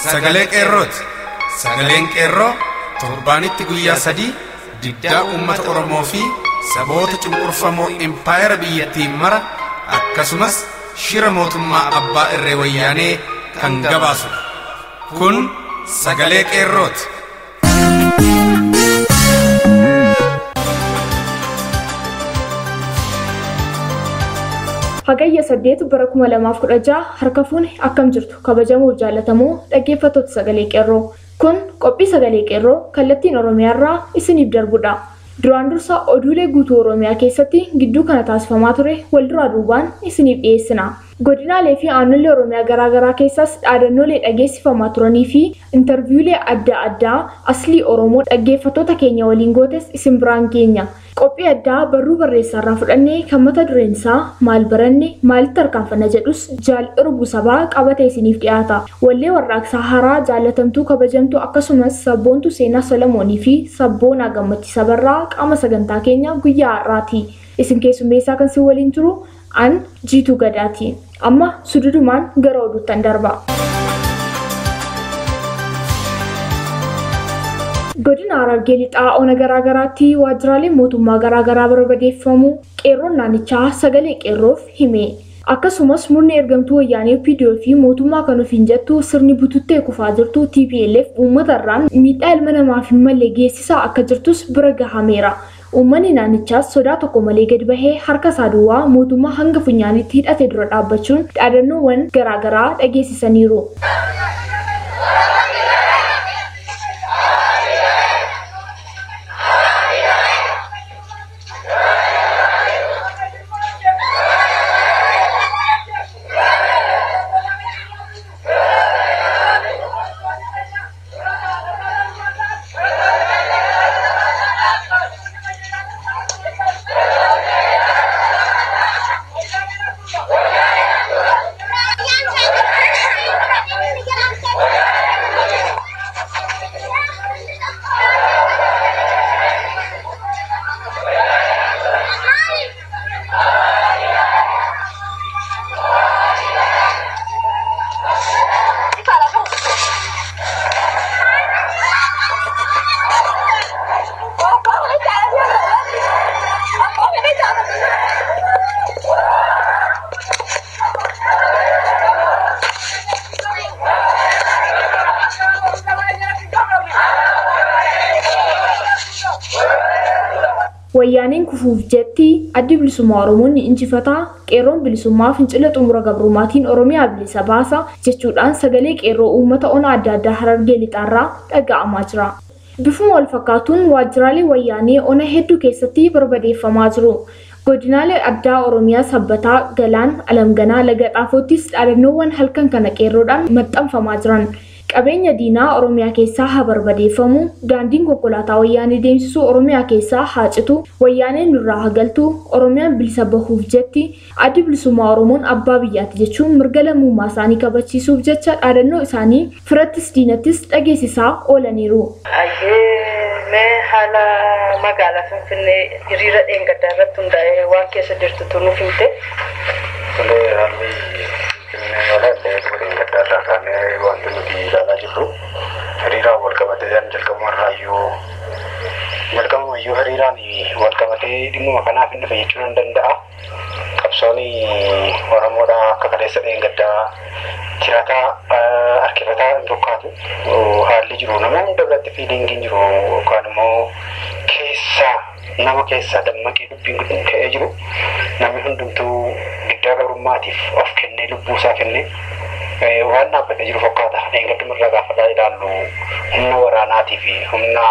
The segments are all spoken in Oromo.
sagalee qeerrooti. Sagaleen qeerroo torbaanitti guyyaa 3 diddaa uummata Oromoo fi saboota cunqurfamoo impaayera biyyattiin mara akkasumas shira mootummaa abbaa irree wayyaanee kan gabaasudha. Kun sagalee qeerrooti. Hagayya 8 bara 2016 harka fuune akkam jirtu kabajamoo jaallatamoo dhaggeeffattoota sagalee qeerroo. Kun qophii sagalee qeerroo kallattiin Oromiyaarraa isiniif darbudha. Duraan dursa oduulee guutuu Oromiyaa keessatti gidduu kana taasifamaa ture wal duraa duubaan isiniif dhiyeessina. Godinaalee fi aanaalee Oromiyaa garaagaraa keessas dhaadannoolee dhageessifamaa turanii fi intarviiwulee adda addaa aslii Oromoo dhaggeeffattoota keenya waliin gootes isin biraan geenya. Qophii addaa barruu barreessaarraa fudhannee kan mata dureen isaa maal baranne maalitti harkaanfanna jedhus jaal Irbuu Sabaa qabatee isiniif dhiyaata. Wallee warraaqsaa haaraa jaallatamtuu kabajamtuu akkasumas sabboontuu seenaa Solomoonii fi sabboonaa Gammachiisa Barraa qaama sagantaa keenya guyyaa har'aati. Isin keessummeessaa kan si waliin turu an Jiituu Gadaati. Amma sududumaan gara oduuttan darba. Godina Harargee lixaa ona garaagaraatti waajjiraalee mootummaa garaagaraa barbadeeffamu qeerroon naannichaa sagalee qeerroof hime. Akkasumas murni ergamtuu wayyaanee PDO fi mootummaa kan ofiin jettu sirni bututtee kufaa jirtu TPLF uummatarraan miidhaa ilma namaaf hin malle geessisaa akka jirtus bira gahameera. Uummanni naannichaas sodaa tokko malee gad bahee harka isaa duwwaa mootummaa hanga funyaanitti hidhate dura dhaabbachuun dhaadannoowwan garaagaraa dhageessisaniiru. Wayyaaneen kufuuf jetti addi bilisummaa Oromoon ni injifataa qeerroon bilisummaa fincila xumura gabrummaatiin Oromiyaa bilisa baasa jechuudhaan sagalee qeerroo uummata ona adda addaa Harargee lixaarraa dhaga'amaa jira. Bifuma wal fakkaatuun waajjiraalee wayyaanee ona hedduu keessatti barbadeeffamaa jiru. Godinaalee addaa Oromiyaa Sabbataa, Galaan, Alamganaa, Laga Xaafoottis dhaadannoowwan halkan kana qeerroodhaan maxxanfamaa jiran. Qabeenya diinaa Oromiyaa keessaa haa barbadeeffamu, daandiin konkolaataa wayyaanee deemsisuu Oromiyaa keessaa haa citu, wayyaaneen nurraa haa galtu, Oromiyaan bilisa bahuuf jetti, addi bilisummaa Oromoon abbaa biyyaati jechuun mirga lammummaa isaanii kabachiisuuf jecha dhaadannoo isaanii firattis diinattis dhageessisaa oolaniiru. Mee haala magaalaa Finfinnee hiriira dheengaddaa irratti hundaa'ee waan keessa jirtu nuuf himte? Wanti nuti ilaalaa jirru hiriiraan wal qabatee jalqabumayyuu hiriiraan wal qabatee dhimma kanaaf inni fayyachuu hin danda'a. Qabsoon Oromoodhaa akka kaleessa dheengaddaa tirataa harkifataa hin fakkaatu haalli jiru nama hunda biratti fiiliingiin jiru yookaan immoo nama keessaa dammaqee dubbiin kun ka'ee jiru namni hundumtuu diddaa gabrummaatiif of kennee lubbuu isaa kennee waan dhaabbatee jiru fakkaata. Dheengadduma irraa gaafa ilaallu humna waraanaatii fi humna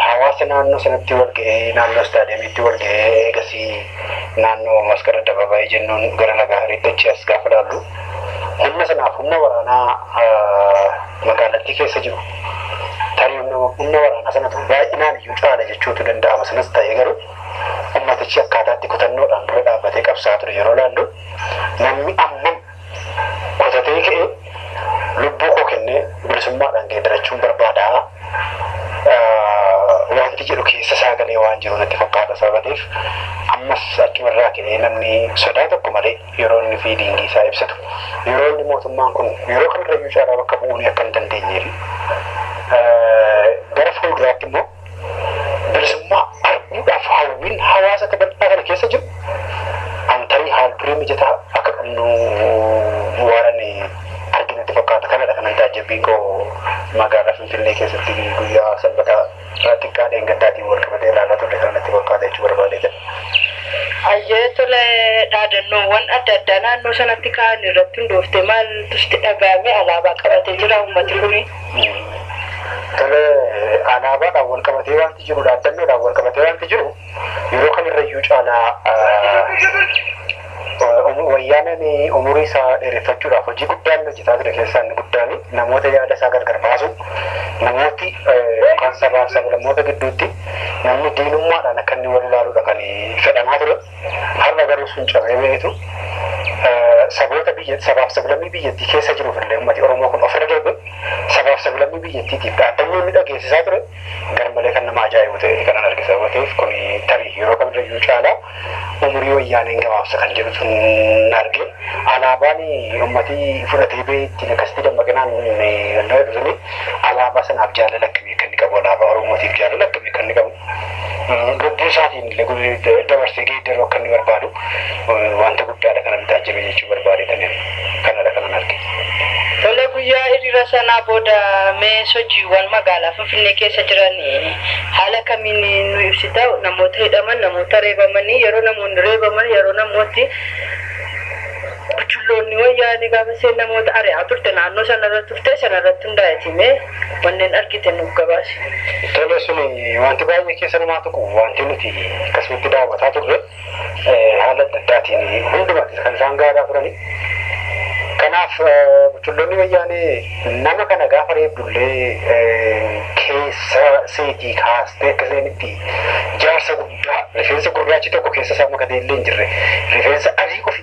hawaasa naannoo sanatti wal ga'ee naannoo istaadiyeemiitti wal ga'ee eegasii naannoo maskara Dabaabaayii jennuun gara Laga Hariitti achi as gaafa ilaallu humna sanaaf humna waraanaa magaalattii keessa jiru. Tarii humna waraanaa sanatu baay'inaan iyyuu caala jechuutu danda'ama. Sanas ta'ee garuu ummatichi akkaataatti kutannoodhaan dura dhaabbatee qabsaa ture yeroo ilaallu namni ammam kutatee ka'ee lubbuu koo kennee bilisummaadhaan geeddarachuun barbaadaa wanti jedhu keessa shaagalee waan jiru natti fakkaata sababeef ammas achumarraa ka'ee namni sodaa tokko malee yeroo inni fiidingii isaa ibsatu yeroo inni mootummaan kun yeroo kamirrayyuu caalaa bakka bu'uun akka hin dandeenyeef gara fuulduraatti immoo bilisummaa arguudhaaf hawwiin hawaasa bal'aa kana keessa jiru antarii haal duree mijataa akka qabnu waan arginatti fakkaata. Kanadha kanan taajjabbiin koo magaalaa Finfinnee keessatti guyyaa Sanbataa xiqqaa dheengaddaatiin wal qabatee ilaalaa turre kanatti fakkaata jechuu barbaadeetan. Ayyee tole dhaadannoowwan adda addaa naannoo sanatti ka'an irratti hundooftee maaltu sitti dhaga'ame alaabaa qabatee jira uummati kuni? Tole alaabaadhaan wal qabatee wanti jiru dhaadannoodhaan wal qabatee wanti jiru yeroo kamirrayyuu caalaa wayyaaneen umurii isaa dheereffachuudhaaf hojii guddaan hojjetaa ture keessaa inni guddaan namoota yaada isaa gargar baasu namooti kan sabaaf sablammoota gidduutti namni diinummaadhaan akka inni wal ilaaluudha kan fedhamaa ture har'a garuu sun cabee beetu saboota sabaaf sablammii biyyattii keessa jiruuf illee uummati Oromoo kun ofirra darbe sabaaf sablammii biyyattiitiif dhaadannoo inni dhageessisaa ture garmalee kan nama ajaa'ibu ta'eeti kanan argisa ta'eef kun tarii yeroo kamirrayyuu caalaa umurii wayyaaneen gabaabsa kan jedhu sun arge alaabaan uummati fudhatee bee ittiin akkasitti dammaqinaan suni alaabaa sanaaf jaalala akkamii kan inni qabu alaabaa Oromootiif jaalala akkamii kan inni qabu lubbuu isaatiin illee dabarsee geeddaruu akka inni barbaadu wanta guddaadha kanan taajjabe jechuu barbaadeetaniin kanadha kanan arge. Tole guyyaa hiriira sanaa booda mee sochiiwwan magaalaa Finfinnee keessa jiran haala kamiin nu ibsita? Namoota hidhaman, namoota reebamanii, yeroo namoonni reebaman, yeroo namooti buchulloonni wayyaanii gaafa seen namoota ari'aa turte naannoo sanarratti turte sanarratti hundaa'eeti mee wanneen argite nuuf gabaasi. Tole suni wanti baay'ee keessa namaa tuqu wanti nuti akkasumatti daawwataa turre haala adda addaatiin hundumatti kan isaan gaadaa turani. Kanaaf buchulloonni wayyaanii nama kana gaafa reebdullee keessa seetii kaastee akka seenitti jaarsa guddaa rifeensa gurraachi tokko keessa isaa makatee illee hin jirre rifeensa adii qofi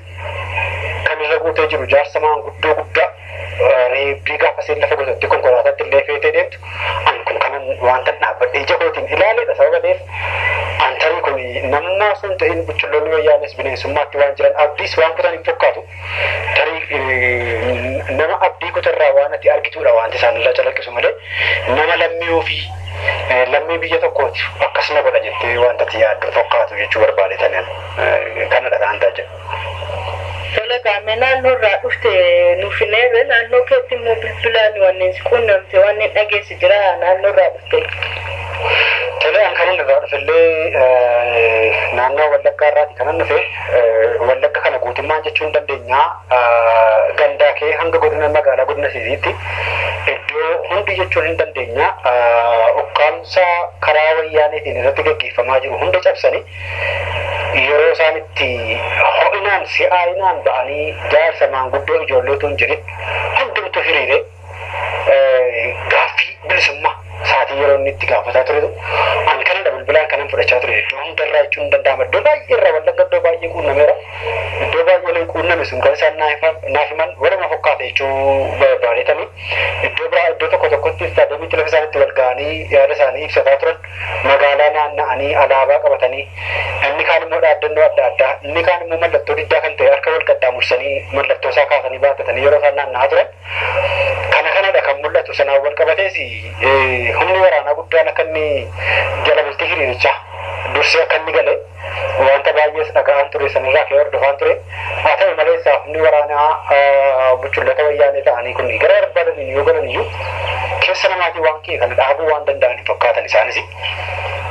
kan irra guutee jiru jaarsa maanguddoo guddaa reebbii gaafa seen lafa gosotti konkolaataatti illee feetee deemtu an kun kanan wanta dhaabbadhee ija kootiin ilaaleedha sababaneef antarii kun namummaa sun ta'in buchulloonni wayyaanis bineensummaatti waan jiran abdiis waan kutan hin fakkaatu tarii nama abdii kutarraa waan ati argituudha wanti isaan irraa calaqqisu malee nama lammii ofii lammii biyya tokkooti akkasuma godha jettee wanta ati yaaddu fakkaatu jechuu barbaadeetaniin kanadha kan taajjabe. Tole gaame naannoo irraa dhufte nuuf hin eebe naannoo keetti immoo bilbilaan wanneen si quunnamte wanneen dhageessi jira naannoo irraa dhufte. Tole an kanan irraa dhufellee naannoo Wallaggaa irraati kanan dhufe Wallagga kana guutummaan jechuu hin dandeenya gandaa kee hanga godina magaalaa godina Siisiitti iddoo hundi jechuun hin dandeenya ukkaamsa karaa wayyaaniitiin irratti gaggeeffamaa jiru hunda cabsanii yeroo isaan itti ho'inaan si'aayinaan ba'anii jaarsa maanguddoo ijoolleetu hin jirin hundumtu hiriire gaaffii bilisummaa saatii yeroo inni itti gaafataa turetu an kanadha bilbilaan kanan fudhachaa ture iddoo hundarraa jechuun hin danda'ama iddoo baay'ee irraa Wallagga iddoo baay'ee quunnameera iddoo baay'ee nan quunname sun kan isaan naaf himan waluma fakkaata jechuu barbaadeetanii iddoo biraa iddoo tokko tokkotti istaadiyoomii lafa isaanitti wal ga'anii yaada isaanii ibsataa turan magaalaa naanna'anii alaabaa qabatanii inni kaan immoo dhaaddannoo adda addaa inni kaan immoo mallattoo diddaa kan ta'e harka wal qaxxaamursanii mallattoo isaa kaasanii baattatanii yeroo isaan naanna'aa turan kanadha kan mul'atu sanaan wal qabatees humni waraanaa guddaan akka inni jala bultii hiriirichaa dursee akka inni gale wanta baay'ees dhaga'aan ture sanirraa ka'ee hordofaan ture haa ta'u malees humni waraanaa buchullota wayyaanee ta'anii kun gara barbaadaniin yoo galan iyyuu keessa namaatii waan ka'e kana dhaabuu waan danda'aniif fakkaatan isaanis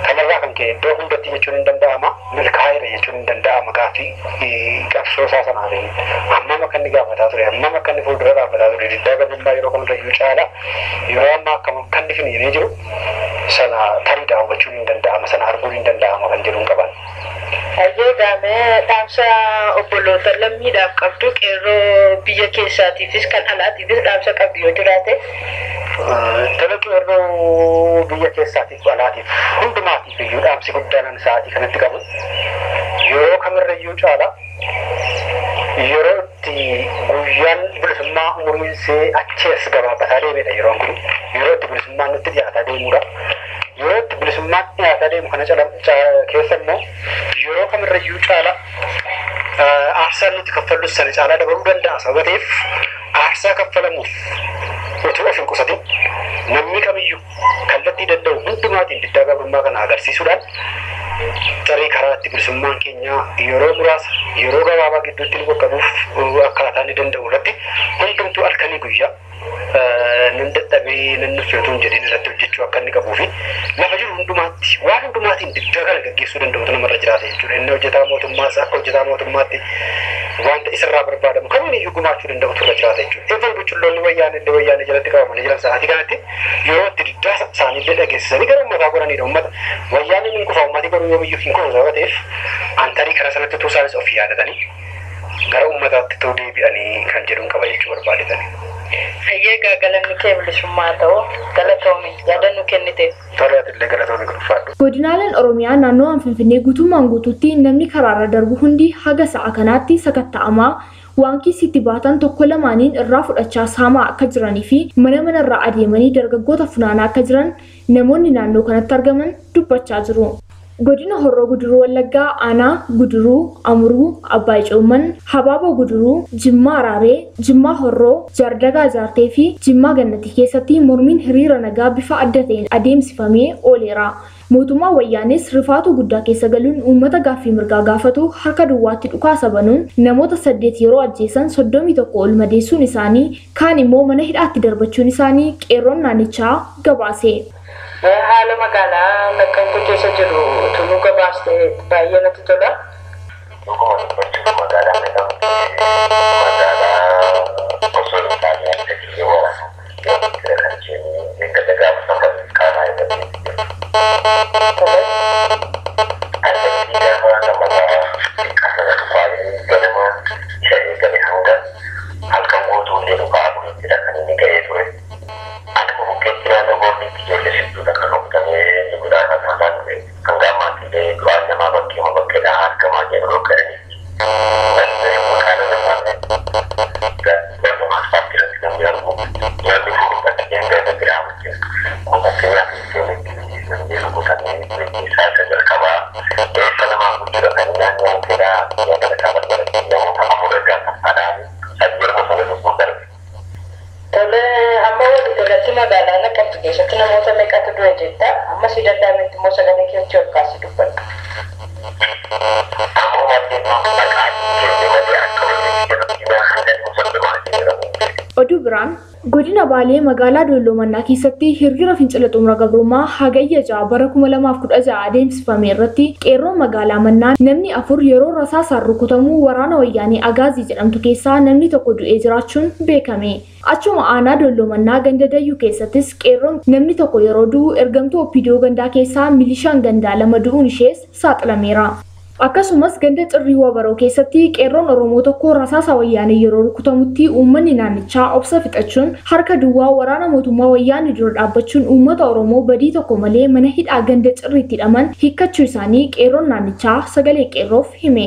kanarraa kan ka'e iddoo hundatti jechuun hin danda'ama milkaa'eera jechuun hin danda'ama gaaffii qabsoo isaa sanaatiin hammam akka inni gaafataa ture hammam akka inni fuuldura dhaabbataa ture diddaa gabummaa yeroo kamirrayyuu caalaa yeroo ammaa akkam akka inni finiinee jiru sana tarii daawwachuun hin danda'ama sana arguun hin danda'ama kan jedhuun qaban. Ayyee gaamee dhaamsa obboloota lammiidhaaf qabdu qeerroo biyya keessaatiifis kan alaatiifis dhaamsa qabdu yoo jiraate. Tole qeerroo biyya keessaatiif alaatiif hundumaatiif iyyuu dhaamsi guddaan sa'aatii kanatti qabu yeroo kamirrayyuu caalaa yeroo itti guyyaan bilisummaa umuriin see achi as gabaabbataa deemedha yeroon kun yeroo itti bilisummaan nutti dhiyaataa deemudha yeroo itti bilisummaatti nyaataa deemu kana keessa immoo yeroo kamirrayyuu caala aarsaan nuti kaffallus sana caalaa dabaluu danda'a. Sababa ta'eef aarsaa kaffalamuuf utuu of hin qusatin namni kamiyyuu kallattii danda'u hundumaatiin diddaa gabrummaa kana agarsiisuudhaan tarii karaa itti bilisummaan keenya yeroo muraasa yeroo gabaabaa gidduutti nu qaqqabuuf akkaataa inni danda'u irratti hundumtuu halkanii guyyaa nan dadhabee nan nuffeetuun jedheen irratti hojjechuu akka inni qabuu fi lafa jiru hundumaatti waan hundumaatiin diddaa kana gaggeessuu danda'utu namarra jiraata jechuudha. Inni hojjetaa mootummaas akka hojjetaa mootummaatti wanta isarraa barbaadamu kamiiniyyuu gumaachuu danda'utu irra jiraata jechuudha. Eevan buchulloonni wayyaanee jalatti qabamanii jiran sa'aatii kanatti yeroo itti diddaa isaaniillee dhageessisanii gara uummataa godhanidha. Uummata wayyaaneen hin kufa uummatii garuu yoomiyyuu hin kufa sababa ta'eef antarii karaa sanatti utuu isaanis of yaadatanii gara uummataatti ta'uu deebi'anii kan jedhuun qaba jechuu barbaadetanii. Hayyeegaa galanni kee bilisummaa ta'u galatoomii yaadannoo kennite. Toleetillee galatoomii guddaadhu. Godinaaleen Oromiyaa naannoo Finfinnee guutummaan guutuutti namni karaarra darbu hundi haga sa'a kanaatti sakatta'amaa waan kiisitti baatan tokko lamaaniin irraa fudhachaa saamaa akka jiranii fi mana irraa adeemanii dargaggoota funaanaa akka jiran namoonni naannoo kanatti argaman dubbachaa jiru. Godina Horroo Guduruu Wallaggaa Aanaa Guduruu Amuruu Abbaa Cooman Habaaboo Guduruu Jimmaa Araaree Jimmaa Horroo Jaardagaa Jaartee fi Jimmaa Gannatii keessatti mormiin hiriira nagaa bifa adda ta'een adeemsifamee ooleera. Mootummaa wayyaanis rifaatu guddaa keessa galuun uummata gaaffii mirgaa gaafatu harka duwwaatti dhukaasa banuun namoota 8 yeroo ajjeesan 31 ol madeessuun isaanii kaan immoo mana hidhaatti darbachuun isaanii qeerroon naannichaa gabaase. Haala magaalaa Naqqamtee keessa jiru tunuu gabaastee baay'ee natti tola. Magaalaa osoo hin taane akka jireenya kan jennu eegga gaafa kaanaa irratti asirratti gaafa namoota qasana dhufaalee ganama isa eegale hanga halkan guutuu illee dhufaa bulittidha kan inni ga'ee ture. Akkuma bukkeetti namoonni ijoollee hedduudha kan hojjetamee guddaa kan ture kan gaamaatti illee du'aan namaa bakkeema bakkeedhaa argamaa jedhu dhokkaranii. Magaalaa Naqqamtee keessatti namoota meeqatu du'e jetta amma si danda'ametti immoo sagalee keetti ol kaasee dubbadhu. Oduu biraan godina Baalee magaalaa Dollomannaa keessatti hiriira fincila xumura gabrummaa hagayya 6 bara 2016 adeemsifame irratti qeerroon magaalaa Mannaa namni 4 yeroo rasaasaan rukutamuu waraana wayyaanee Agaazii jedhamtu keessaa namni tokko du'ee jiraachuun beekame. Achuma aanaa Dollomannaa ganda Dayyuu keessattis qeerroon namni tokko yeroo du'u ergamtuu Oppidoo gandaa keessaa milishaan gandaa 2 du'uun ishees saaxilameera. Akkasumas ganda Cirrii Wabaroo keessatti qeerroon Oromoo tokko rasaasa wayyaanee yeroo rukutamutti uummanni naannichaa obsa fixachuun harka duwwaa waraana mootummaa wayyaanee dura dhaabbachuun uummata Oromoo badii tokko malee mana hidhaa ganda Cirriitti hidhaman hiikkachuu isaanii qeerroon naannichaa sagalee qeerroof hime.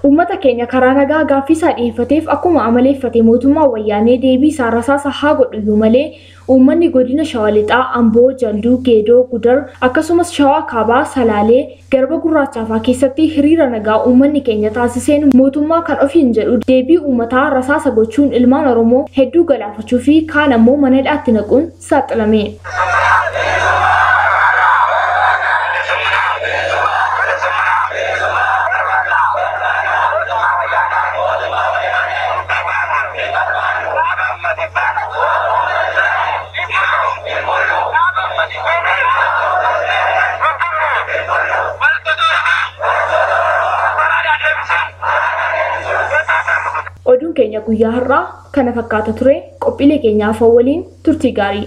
Uummata keenya karaa nagaa gaaffii isaa dhiyeeffateef akkuma amaleeffate mootummaa wayyaanee deebii isaa rasaasa haa godhu malee uummanni godina Shawaa Lixaa, Amboo, Jalduu, Geedoo, Gudar akkasumas Shawaa Kaabaa, Salaalee, Garba Gurraachaa fa'aa keessatti hiriira nagaa uummanni keenya taasiseen mootummaa kan ofiin jedhu deebii uummataa rasaasa gochuun ilmaan Oromoo hedduu galaafachuu fi kaan ammoo mana hidhaatti naquun saaxilame. Oduun keenya guyyaa har'aa kana fakkaata ture. Qophiilee keenyaaf waliin turtii gaarii.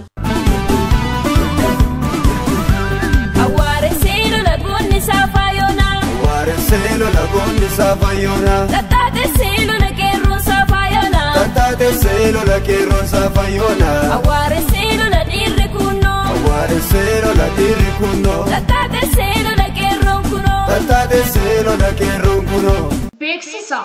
Beeksisa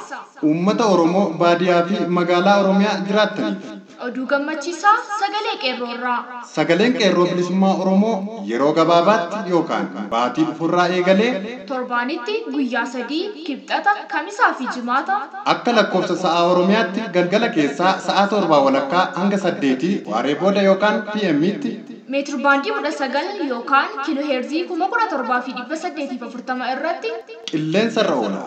uummata Oromoo baadiyyaa fi magaalaa Oromiyaa jiraataniif oduu gammachiisaa sagalee qeerroorraa. Sagaleen qeerroo bilisummaa Oromoo yeroo gabaabaatti yookaan baatii dhufurraa eegalee torbaanitti guyyaa 3 kibxata, kamisaa fi jimaata akka lakkoofsa sa'aa Oromiyaatti galgala keessaa sa'a 7 walakkaa hanga 8 waaree booda yookaan PM'tti meetir baandii 19 yookaan kiiloo heerzii 1740 irratti qilleensarra oola.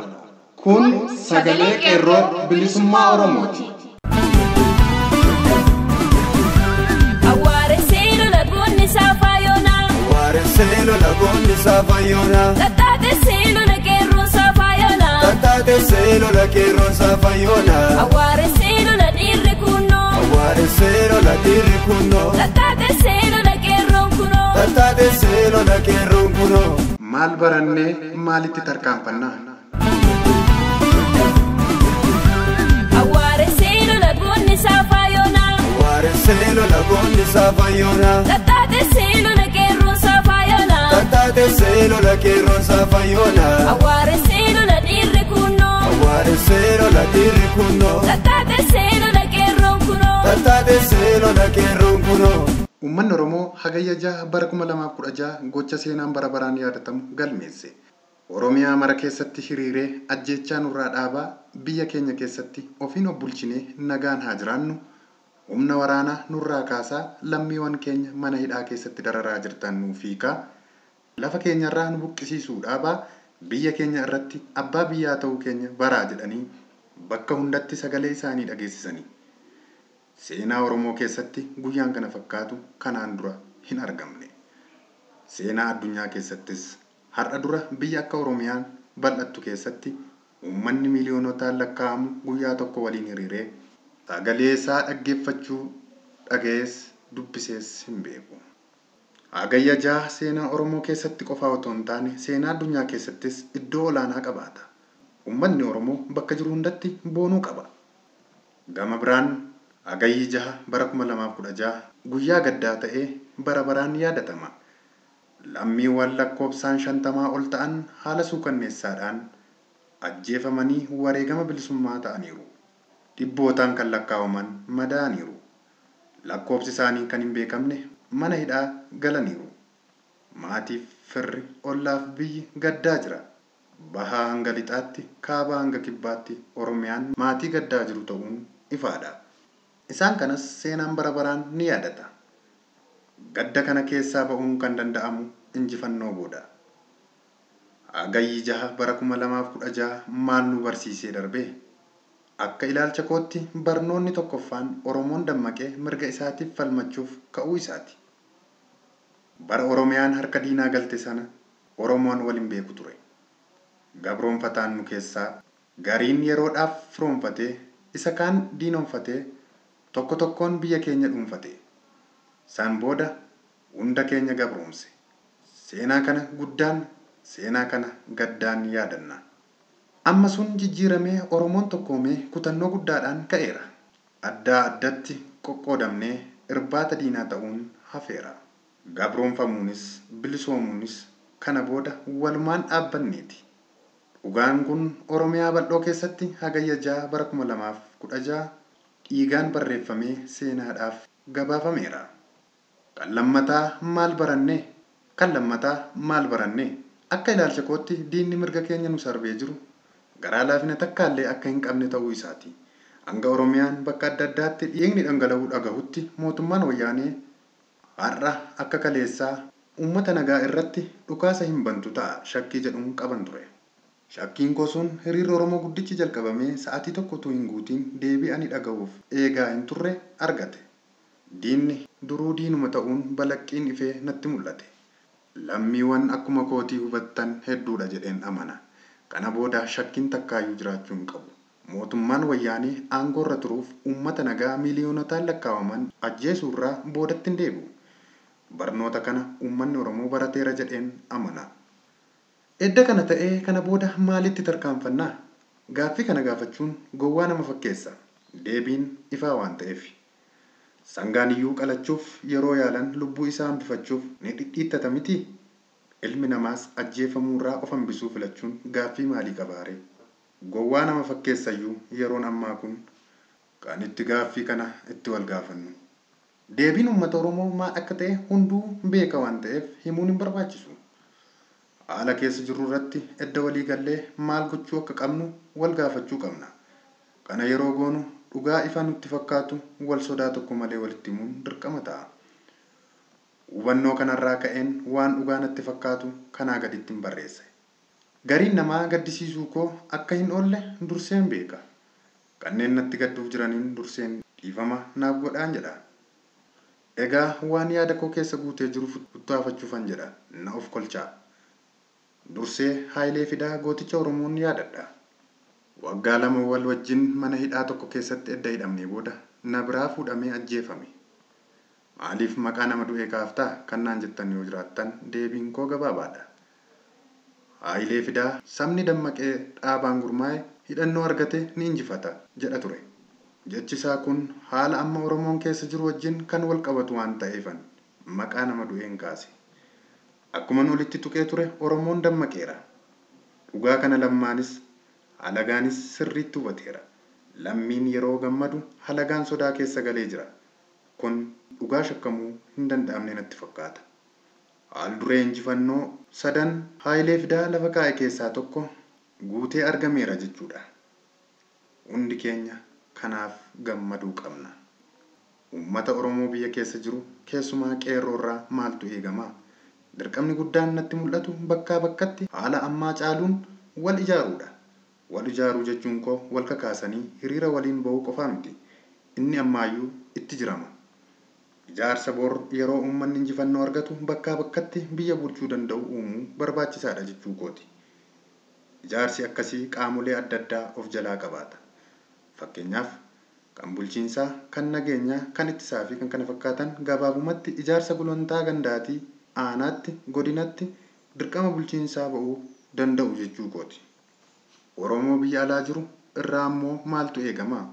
Kun sagalee qeerroo bilisummaa Oromooti. Maal barannee maalitti tarkaanfannaa? Uummanni Oromoo hagayya 6 bara 2016 gocha seenaan bara baraan yaadatamu galmeesse. Oromiyaa mara keessatti hiriiree ajjeechaa nurraa dhaabaa biyya keenya keessatti ofiin of bulchinee nagaan haa jiraannu. Humna waraanaa nurraa kaasaa lammiiwwan keenya mana hidhaa keessatti dararaa jirtan nuuf hiikaa. Lafa keenyarraa nu buqqisiisuu dhaabaa biyya keenya irratti abbaa biyyaa ta'uu keenya baraa jedhanii bakka hundatti sagalee isaanii dhageessisanii. Seenaa Oromoo keessatti guyyaan kana fakkaatu kanaan dura hin argamne. Seenaa addunyaa keessattis har'a dura biyya akka Oromiyaan bal'attu keessatti uummanni miiliyoonotaan lakkaa'amu guyyaa tokko waliin hiriiree sagalee isaa dhaggeeffachuu dhagayees dubbisees hin beeku. Hagayya 6 seenaa Oromoo keessatti qofaa otoo hin taane seenaa addunyaa keessattis iddoo olaanaa qabaata. Uummanni Oromoo bakka jiru hundatti boonuu qaba. Gama biraan hagayyi 6 bara 2016 guyyaa gaddaa ta'ee bara baraan yaadatama. Lammiiwwan lakkoofsaan 50 ol ta'an haala suukanneessaadhaan ajjeefamanii wareegama bilisummaa ta'aniiru. Dhibbootaan kan lakkaa'aman madaaniiru. Lakkoofsi isaanii kan hin beekamne mana hidhaa galaniiru. Maatiif firri ollaaf biyyi gaddaa jira. Bahaa hanga lixaatti, kaabaa hanga kibbaatti Oromiyaan maatii gaddaa jiru ta'uun ifaadha. Isaan kanas seenaan bara baraan ni yaadata. Gadda kana keessaa ba'uun kan danda'amu injifannoo booda. Hagayyi 6 bara 2016 maal nu barsiisee darbee? Akka ilaalcha kootti barnoonni tokkoffaan Oromoon dammaqee mirga isaatiif falmachuuf ka'uu isaati. Bara Oromiyaan harka diinaa galte sana Oromoon waliin beeku ture. Gabroonfataan nu keessaa gariin yeroodhaaf firoonfatee isa kaan diinoonfatee tokko tokkoon biyya keenya dhuunfate. San booda hunda keenya gabroomse. Seenaa kana guddaan, seenaa kana gaddaan yaadanna. Amma sun jijjiiramee Oromoon tokkoomee kutannoo guddaadhaan ka'eera. Addaa addatti qoqqoodamnee irbaata diinaa ta'uun hafeera. Gabroonfamuunis bilisoomuunis kana booda walumaan dhaabbanneeti. Dhugaan kun Oromiyaa bal'oo keessatti hagayya 6 bara 2016 dhiigaan barreeffamee seenaadhaaf gabaafameera. Kan lammataa maal baranne? Akka ilaalcha kootti diinni mirga keenya nu sarbee jiru garaa laafina takkaallee akka hin qabne ta'uu isaati. Hanga Oromiyaan bakka adda addaatti dhiigni dhangala'uu dhagahutti mootummaan wayyaanee har'a akka kaleessaa uummata nagaa irratti dhukaasa hin bantu ta'a shakkii jedhuun qaban ture. Shakkiin koo sun hiriirri Oromoo guddichi jalqabamee sa'aatii tokko utuu hin guutiin deebii ani dhaga'uuf eegaa hin turre argate. Diinni duruu diinuma ta'uun balaqqiin ifee natti mul'ate. Lammiiwwan akkuma kootii hubattan hedduudha jedheen amana. Kana booda shakkiin takkaayyuu jiraachuu hin qabu. Mootummaan wayyaanee aangoorra turuuf uummata nagaa miiliyoonotaan lakkaawaman ajjeesuurraa boodatti hin deebi'u. Barnoota kana uummanni Oromoo barateera jedheen amana. Edda kana ta'ee kana booda maalitti tarkaanfannaa? Gaaffii kana gaafachuun gowwaa nama fakkeessa. Deebiin ifaa waan ta'eef. Sangaan iyyuu qalachuuf yeroo yaalan lubbuu isaa hambifachuuf ni dhidhiittata miti. Ilmi namaas ajjeefamuurraa of hambisuu filachuun gaaffii maalii qabaare? Gowwaa nama fakkeessayyuu yeroon ammaa kun kan itti gaaffii kana itti wal gaafannu. Deebiin uummata Oromoo maal akka ta'e hunduu beeka waan ta'eef himuun hin barbaachisu. Haala keessa jirru irratti edda walii gallee maal gochuu akka qabnu wal gaafachuu qabna. Kana yeroo goonu dhugaa ifa nutti fakkaatu wal sodaa tokko malee walitti himuun dirqama ta'a. Hubannoo kanarraa ka'een waan dhugaa natti fakkaatu kanaa gaditti hin barreesse. Gariin namaa gaddisiisuu koo akka hin oolle durseen beeka. Kanneen natti gadduuf jiraniin durseen dhiifama naaf godhaan jedha. Egaa waan yaada koo keessa guutee jiru futtaafachuufan jedha na of kolchaa. Dursee Haayilee Fidaa gooticha Oromoon yaadadha. Waggaa 2 wal wajjin mana hidhaa tokko keessatti edda hidhamnee booda na biraa fuudhamee ajjeefame. Maaliif maqaa nama du'ee kaaftaa kannaan jettan yoo jiraattan deebiin koo gabaabaadha. Haayilee Fidaa sabni dammaqee dhaabaan gurmaa'e hidhannoo argate ni injifata jedha ture. Jechi isaa kun haala amma Oromoon keessa jiru wajjin kan wal qabatu waan ta'eefan maqaa nama du'een kaase. Akkuma olitti tuqee ture Oromoon dammaqeera. Dhugaa kana lammaanis halagaanis sirriitti hubateera. Lammiin yeroo gammadu halagaan sodaa keessa galee jira. Kun dhugaa shakkamuu hin danda'amne natti fakkaata. Haal duree injifannoo 3 Haayilee Fidaa lafa kaa'e keessaa tokko guutee argameera jechuudha. Hundi keenya kanaaf gammaduu qabna. Uummata Oromoo biyya keessa jiru keessumaa qeerroorraa maaltu eegama? Dirqamni guddaan natti mul'atu bakkaa bakkatti haala ammaa caaluun wal ijaaruudha. Wal ijaaruu jechuun koo wal kakaasanii hiriira waliin ba'uu qofaa miti. Inni ammaayyuu itti jirama. Ijaarsa bor yeroo uummanni injifannoo argatu bakkaa bakkatti biyya bulchuu danda'u uumuu barbaachisaadha jechuu kooti. Ijaarsi akkasii qaamolee adda addaa of jalaa qabaata. Fakkeenyaaf kan bulchiinsaa, kan nageenyaa, kan ittisaa fi kan kana fakkaatan gabaabumatti ijaarsa gulantaa gandaatii aanaatti, godinatti dirqama bulchiinsaa ba'uu danda'u jechuu kooti. Oromoo biyya alaa jiru irraa ammoo maaltu eegama?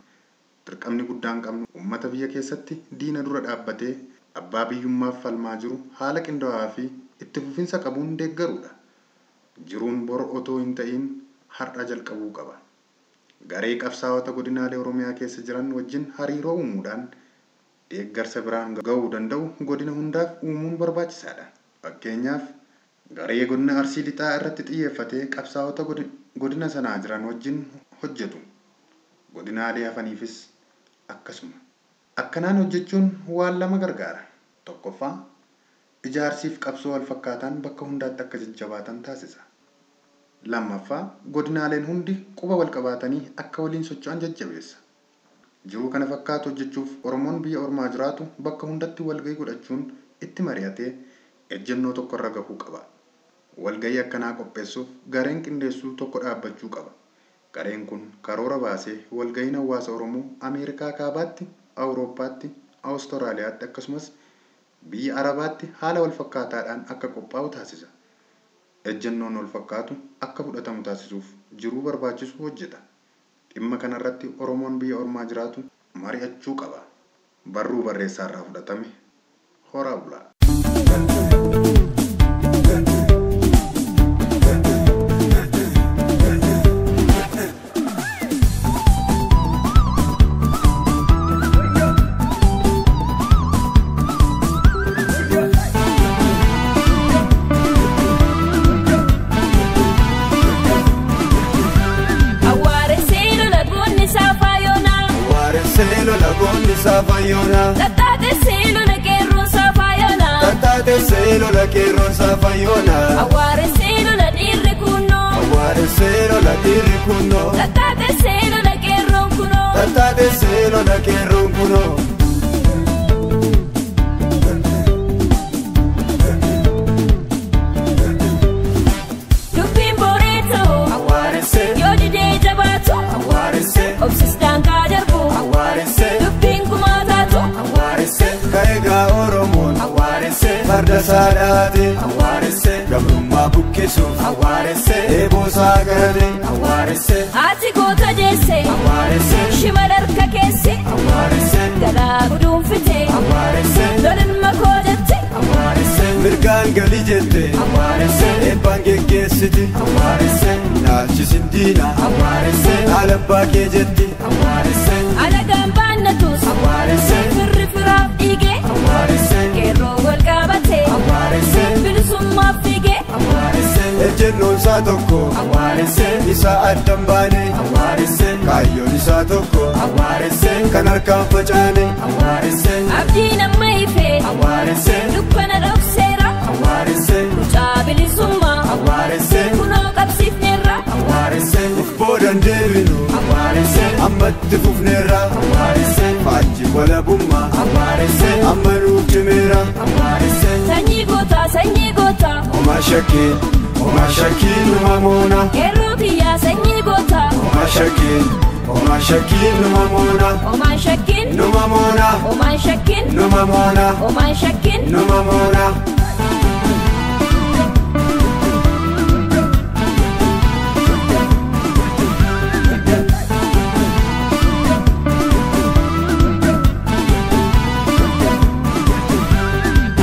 Dirqamni guddaan qabnu uummata biyya keessatti diina dura dhaabbatee abbaa biyyummaaf falmaa jiru haala qindaa'aa fi itti fufinsa qabuun deeggaruudha. Jiruun bor otoo hin ta'in har'a jalqabuu qaba. Garee qabsaa'ota godinaalee Oromiyaa keessa jiran wajjin hariiroo uumuudhaan deeggarsa biraan ga'uu danda'u godina hundaaf uumuun barbaachisaadha. Fakkeenyaaf garee godina Arsii Lixaa irratti xiyyeeffatee qabsaa'ota godina sanaa jiran wajjin hojjetu. Godinaalee hafaniifis akkasuma. Akkanaan hojjechuun waan lama gargaara. Tokkoffaa ijaarsiif qabsoo wal fakkaataan bakka hundaatti akka jajjabaatan taasisa. Lammaffaa godinaaleen hundi quba wal qabaatanii akka waliin socho'an jajjabeessa. Jiruu kana fakkaatu hojjechuuf Oromoon biyya ormaa jiraatu bakka hundatti walgahii godhachuun itti mari'atee ejjennoo tokko irra gahuu qaba. Walgahii akkanaa qopheessuuf gareen qindeessuu tokko dhaabbachuu qaba. Gareen kun karoora baasee walgahiin hawaasa Oromoo Ameerikaa Kaabaatti, Awurooppaatti, Awustiraaliyaatti akkasumas biyya Arabaatti haala wal fakkaataadhaan akka qophaa'u taasisa. Ejjennoon wal fakkaatu akka fudhatamu taasisuuf jiruu barbaachisu hojjeta. Dhimma kanarratti Oromoon biyya ormaa jiraatu mari'achuu qaba. Barruu barreessaarraa fudhatame horaa bulaa. Safayona. Tatate selo la kerro Safayona. Tatate selo la kerro Safayona. Aware selo la dirre kuno. Aware selo la dirre kuno. Tatate selo la kerro kuno. Tatate selo la kerro kuno. Dupin boreto. Aware se. Yodi de jabato. Aware se. Obsistan kajarbo. Aware se. Dupin kumatato. Aware se. Kaiga oromon. Aware se. Farda saadate. Aware se. Gabrumma bukkesu. Aware se. Ebo saagade. Aware se. Ati gota jesse. Aware se. Shimalar kakesi. Aware se. Gala gudun fite. Aware se. Lolin makodatti. Aware se. Mirgaan gali jette. Aware se. Ebbaan geggeessiti. Aware se. Naalchisin diina. Aware se. Alabbaa kee jetti. Aware se. Alagaan baannatus. Aware se. Firri firaaf dhiige. Aware se. Qeerroo wal qabate. Aware se. Bilisummaaf fiige. Aware se. Ejjennoon isaa tokko. Aware se. Isaa addan baane. Aware se. Kaayyoon isaa tokko. Aware se. Kan harkaan facaane. Aware se. Abdiin amma ife. Aware se. Dukkana dhokseera. Aware se. Mucaa bilisummaa. Aware se. Kunoo qabsiifneerra. Aware se. Uf boodan deebinu. Aware se. Ammatti fufneerra. Aware se. Faajji walabummaa. Aware se. Amma nuuf cimeera. Aware se. Sanyii gootaa sanyii gootaa. Oma shakkii. Oma shakkii numa moona. Qeerroo kiyyaa sanyii gootaa. Oma shakkii. Oma shakkii numa moona. Omaan shakkin. Numa moona. Omaan shakkin. Numa moona. Omaan shakkin. Numa moona.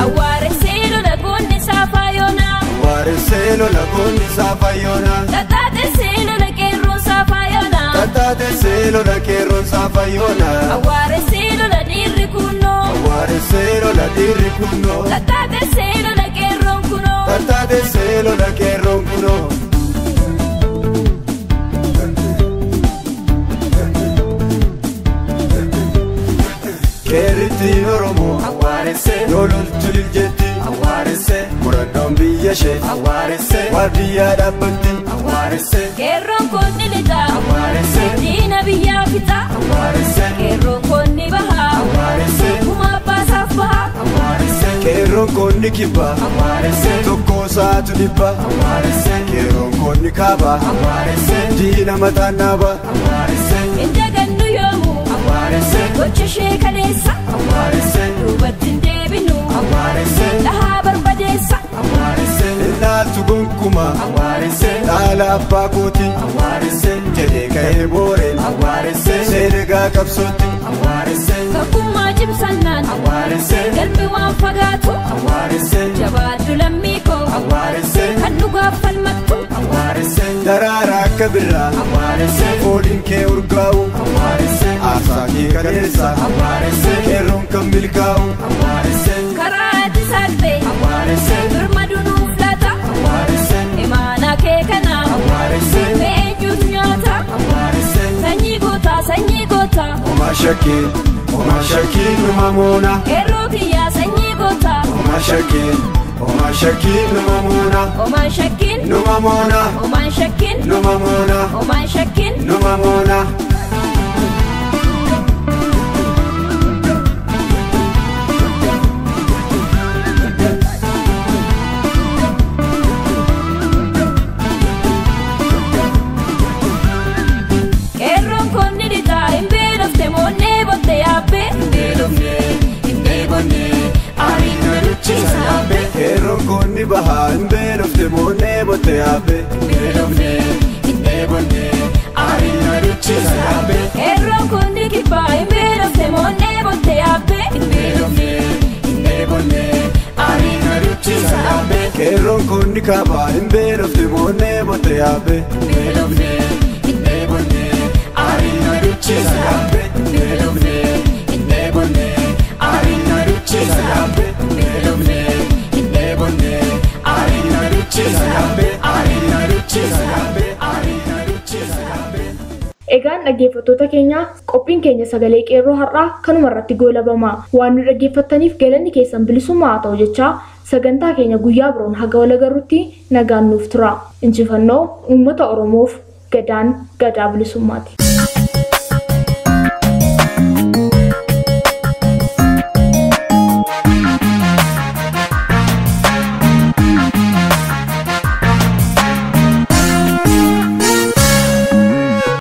Awwaare seelo lagoonni Safayona. Awwaare seelo lagoonni Safayona. Tatate seelo la qeerroo Safayona. Tatate seelo la kerroon Safayona. Awwaare seelo la dirri kuno. Awwaare seelo la dirri kuno. Tatate seelo la qeerroon kuno. Tatate seelo la kerroon kuno. Keerrittiin Oromoo. Awwaare se. Lololtu liljetti. Awwaare se. Murannoon biyya ishee. Awwaare se. Waardiyyaa dhaabbatti. Awwaare se. Qeerroon konni lixaa. Awwaare se. Diina biyyaa fixaa. Awwaare se. Qeerroon konni bahaa. Awwaare se. Kuma abbaasaaf bahaa. Awwaare se. Qeerroon konni kibbaa. Awwaare se. Tokkoo saatu dhibba. Awwaare se. Qeerroon konni kaabaa. Awwaare se. Diina mataan dhaabaa. Awwaare se. Inda gannu yoomuu. Awwaare se. Gocha ishee kaleessa. Awwaare se. Duubatti hin deebinu. Awwaare se. Dhahaa barbadeessa. Awwaare se. Ilaaltu gonkumaa. Awwaare se. Dhaala abbaa kooti. Awwaare se. Jedhee ka'ee booreen. Awwaare se. Seeregaa qabsootti. Awwaare se. Tokkummaa cimsannaan. Awwaare se. Galmi waan fagaatu. Awwaare se. Jabaaddu lammii koo. Awwaare se. Kan dhugaaf falmattu. Awwaare se. Daraara akka birraa. Awwaare se. Fooliin kee urgaa'u. Awwaare se. Aarsaa kee kaleessa. Awwaare se. Qeerroon kan milkaa'u. Awwaare se. Karaa ati saaltee. Awwaare se. Birmadu nuuf laata. Awwaare se. Imaanaa kee kana. Awwaare se. Eenyutu nyaata. Awwaare se. Sanyii gootaa sanyii gootaa. Oma shakkii. Oma shakkii numa moona. Qeerroo kiyyaa sanyii gootaa. Oma shakkii. Oma shakkii numa moona. Omaan shakkin. Numa moona. Omaan shakkin. Numa moona. Omaan shakkin. Numa moona. Qeerroon konni lixaa hin beelofte moonnee botte yaabbee. Hin beelofne hin beekonne aariin na luchiisa yaabbee. Qeerroon konni bahaa hin beelofte moonnee botte yaabbee. Hin beelofne hin beekonne aariin na luchiisa yaabbee. Qeerroon konni kibbaa hin beelofte moonnee botte yaabbee. Hin beelofne hin beekonne aariin na luchiisa yaabbee. Qeerroon konni kaabaa hin beelofte moonnee botte yaabbee. Hin beelofne hin beekonne aariin na luchiisa yaabbee. Hin beelofne hin beekonne aariin na luchiisa yaabbee. Hin beelofne hin beekonne aariin na luchiisa yaabbee. Aariin na luchiisa yaabbee. Aariin na luchiisa yaabbee. Egaan dhaggeeffattoota keenya qophiin keenya sagalee qeerroo har'aa kanuma irratti goolabama. Waan nu dhaggeeffattaniif galanni keessan bilisummaa haa ta'u jecha sagantaa keenya guyyaa biroon haga wal agarrutti nagaan nuuf tura. Injifannoo uummata Oromoof. Gadaan gadaa bilisummaati.